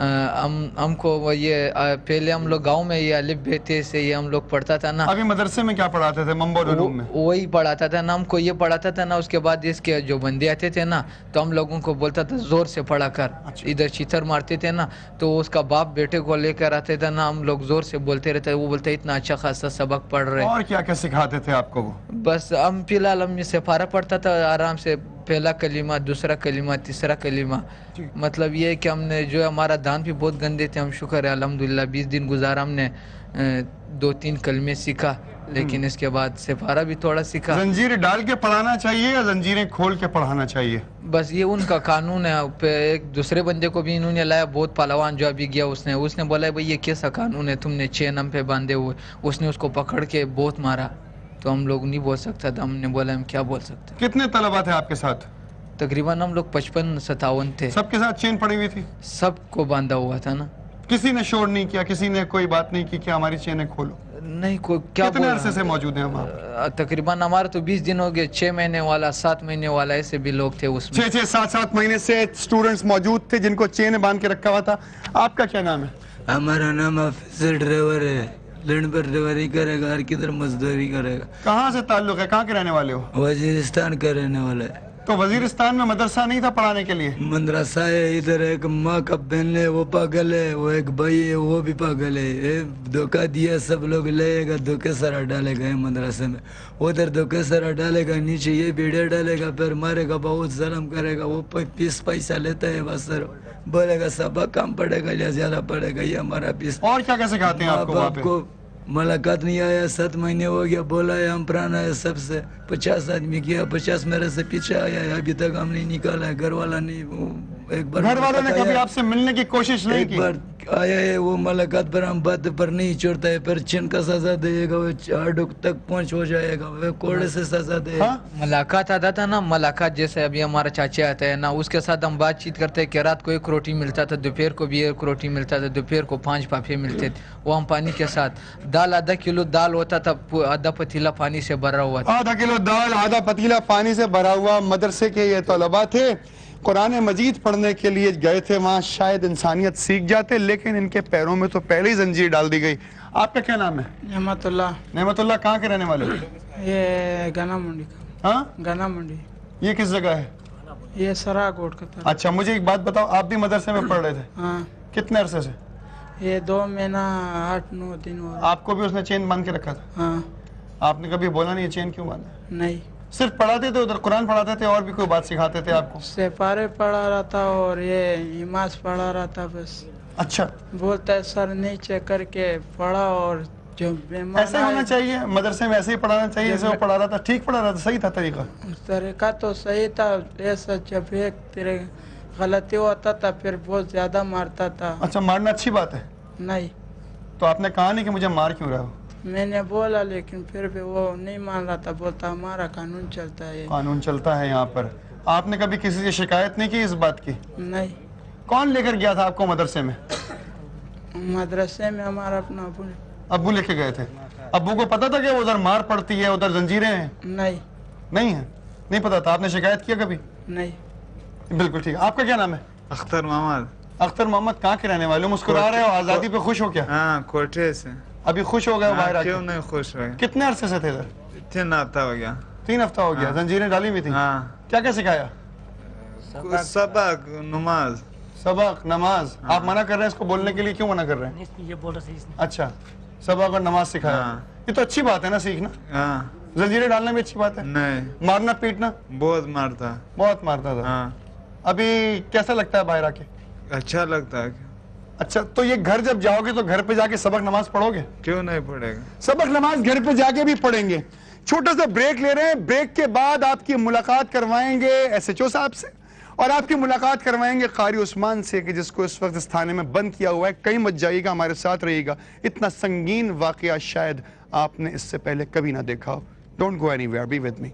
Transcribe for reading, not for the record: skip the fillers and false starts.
ہم کو یہ پہلے ہم لوگ گاؤں میں یہ الف بے تے سے یہ ہم لوگ پڑھتا تھا نا. ابھی مدرسے میں کیا پڑھاتے تھے منبع العلوم میں؟ وہی پڑھاتا تھا نا, ہم کو یہ پڑھاتا تھا نا. اس کے بعد اس کے جو بندے آتے تھے نا تو ہم لوگوں کو بولتا تھا زور سے پڑھا کر. ادھر چیتر مارتے تھے نا تو اس کا باپ بیٹے کو لے کر آتے تھا نا, ہم لوگ زور سے بولتے رہتے, وہ بولتے اتنا اچھا خاصا سبق پڑھ رہے. اور کیا کیا سکھاتے تھے آپ کو وہ؟ بس ہم فی الحال ہم سپارہ پڑھتا تھا آرام سے, پہلا کلمہ, دوسرا کلمہ, تیسرا کلمہ. مطلب یہ ہے کہ ہم نے جو ہمارا دان بھی بہت گندے تھے, ہم شکر ہے الحمدللہ 20 دن گزارا, ہم نے 2-3 کلمے سیکھا, لیکن اس کے بعد سپارہ بھی تھوڑا سیکھا. زنجیر ڈال کے پڑھانا چاہیے یا زنجیریں کھول کے پڑھانا چاہیے؟ بس یہ ان کا قانون ہے. ایک دوسرے بندے کو بھی انہوں نے لایا, بہت پہلوان جو ابھی گیا, اس نے بولا بھائی یہ کیسا قانون ہے, تم نے چین ہم پہ باندھے ہوئے. اس نے اس کو پکڑ کے بہت مارا, تو ہم لوگ نہیں بول سکتا تھا. ہم نے بولا ہم کیا بول سکتے. کتنے طلبہ تھے آپ کے ساتھ؟ تقریباً ہم لوگ 55-57 تھے. سب کے ساتھ چین پڑی ہوئی تھی؟ سب کو باندھا ہوا تھا نا. کسی نے شور نہیں کیا, کسی نے کوئی بات نہیں کی کہ ہماری چینیں کھولو؟ نہیں, کوئی کیا. کتنے عرصے سے موجود ہیں ہم آپ؟ تقریباً ہمارا تو 20 دن ہو گئے. 6 مہینے والا, 7 مہینے والا, ایسے بھی لوگ تھے اس میں. 6-7 مہینے سے اسٹوڈنٹس موجود تھے جن کو چین باندھ کے رکھا ہوا تھا. آپ کا کیا نام ہے؟ ہمارا نام حافظ ڈرائیور ہے. لینڈ پر ڈرائیوری کرے گا, ہر کدھر مزدوری کرے گا. کہاں سے تعلق ہے, کہاں کے رہنے والے ہو؟ وزیرستان کا رہنے والا ہے. تو وزیرستان میں مدرسہ نہیں تھا پڑھانے کے لیے؟ مدرسہ ہے ادھر. ایک ماں کا بہن ہے وہ پاگل ہے, وہ ایک بھائی ہے وہ بھی پاگل ہے. دھوکہ دیا, سب لوگ لے گا, دھوکے سارا ڈالے گا مدرسے میں. ادھر دھوکے سارا ڈالے گا, نیچے یہ بیڑے ڈالے گا, پھر مارے گا, بہت ظلم کرے گا. وہ 20 پیسہ لیتا ہے بس, سر بولے گا سبق کم پڑے گا یا زیادہ پڑے گا, یہ ہمارا پیس. اور کیا کیا سکھاتے ہیں آپ کو وہاں پہ؟ ملاقات نہیں آیا, 7 مہینے ہو گیا, بولا ہے ہم پرانا ہے سب سے. 50 آدمی کیا, 50 میرے سے پیچھے آیا ہے, ابھی تک ہم نہیں نکالا ہے. گھر والا نہیں, ایک بار گھر والوں نے کبھی آپ سے ملنے کی کوشش نہیں کی؟ ایک بار آیا ہے وہ ملاقات پر, ہم بات پر نہیں چھوڑتا ہے. پھر چین کا سزا دے گا, وہ ہڈ تک پہنچ ہو جائے گا, وہ کوڑے سے سزا دے گا. ملاقات آتا تھا نا, ملاقات جیسے ابھی ہمارا چاچا آتا ہے نا, اس کے ساتھ ہم بات چیت کرتے کہ رات کو 1 روٹی ملتا تھا, دوپہر کو بھی 1 روٹی ملتا تھا, دوپہر کو 5 پاپے ملتے تھے. وہ ہم پانی کے ساتھ, دال آدھا کلو دال ہوتا تھا, آدھا پتیلا پانی سے بھرا ہوا تھا. آدھا کلو دال, آدھا پتیلا پانی سے بھرا ہوا. مدرسے کے یہ طلبہ تھے, قرآن مجید پڑھنے کے لیے گئے تھے وہاں. شاید انسانیت سیکھ جاتے, لیکن ان کے پیروں میں تو پہلے ہی زنجیر ڈال دی گئی. آپ کا کیا نام ہے؟ نعمت اللہ. نعمت اللہ, کہاں کے رہنے والے ہو؟ یہ گنا منڈی کا. ہاں, گنا منڈی. یہ کس جگہ ہے؟ یہ سرا کوٹ کا تھا. اچھا, مجھے ایک بات بتاؤ, آپ بھی مدرسے میں پڑھ رہے تھے؟ ہاں. کتنے عرصے سے؟ یہ 2 مہینہ 8-9 دن ہو. آپ کو بھی اس نے چین باندھ کے رکھا تھا؟ ہاں. آپ نے کبھی بولا نہیں یہ چین کیوں باندھا؟ نہیں. صرف پڑھاتے تھے ادھر, قرآن پڑھاتے تھے, اور بھی کوئی بات سکھاتے تھے آپ کو؟ سپارے پڑھا رہا تھا اور یہ نماز پڑھا رہا تھا بس. اچھا, بولتا ہے سر نیچے کر کے پڑھا, اور جو ایسے ہونا چاہیے مدرسے میں, ایسے ہی پڑھانا چاہیے جیسے وہ پڑھا رہا تھا. ٹھیک پڑھا رہا تھا, صحیح تھا طریقہ؟ طریقہ تو صحیح تھا. ایسا جب ایک تیرے غلطی ہوتا تھا پھر بہت زیادہ مارتا تھا. اچھا, مارنا اچھی بات ہے. نہیں. تو آپ نے کہا نہیں کہ مجھے مار کیوں رہا ہو؟ میں نے بولا, لیکن پھر بھی وہ نہیں مان رہا تھا. بولتا ہمارا قانون چلتا ہے. قانون چلتا ہے یہاں پر. آپ نے کبھی کسی سے شکایت نہیں کی اس بات کی؟ نہیں. کون لے کر گیا تھا آپ کو مدرسے میں؟ مدرسے میں ہمارا اپنا ابو لے کے گئے تھے. ابو کو پتا تھا کہ ادھر مار پڑتی ہے, ادھر زنجیریں ہیں؟ نہیں. نہیں ہے, نہیں پتا تھا. آپ نے شکایت کیا کبھی؟ نہیں. بالکل ٹھیک. آپ کا کیا نام ہے؟ اختر محمد. اختر محمد, کہاں کے رہنے والے ہو؟ مسکرا رہے ہو, آزادی پہ خوش ہو کیا؟ ہاں, کوٹھے سے. ابھی خوش ہو گئے باہر آ کے؟ کیوں نہیں خوش ہوئے. کتنے عرصے سے تھے ادھر؟ 3 ہفتہ ہو گیا. 3 ہفتہ ہو گیا. زنجیریں ڈالی ہوئی تھی؟ ہاں. کیا کیا سکھایا؟ سبق, نماز. سبق, نماز. آپ منع کر رہے ہیں اس کو بولنے کے لیے, کیوں منع کر رہے ہیں؟ یہ بول رہا صحیح. اچھا, سبق اور نماز سکھایا. یہ تو اچھی بات ہے نا سیکھنا. ہاں. زنجیریں ڈالنا بھی اچھی بات ہے. نہیں. مارنا پیٹنا؟ بہت مارتا. بہت مارتا تھا. ہاں. ابھی کیسا لگتا ہے باہر آ کے؟ اچھا لگتا ہے. اچھا, تو یہ گھر جب جاؤ گے تو گھر پہ جا کے سبق نماز پڑھو گے؟ کیوں نہیں پڑھے گا. سبق نماز گھر پہ جا کے بھی پڑھیں گے. چھوٹا سا بریک لے رہے ہیں, بریک کے بعد آپ کی ملاقات کروائیں گے SHO صاحب سے, اور آپ کی ملاقات کروائیں گے قاری عثمان سے, کہ جس کو اس وقت اس تھانے میں بند کیا ہوا ہے. کہیں مت جائیے گا, ہمارے ساتھ رہیے گا. اتنا سنگین واقعہ شاید آپ نے اس سے پہلے کبھی نہ دیکھا ہو. Don't go anywhere, be with me.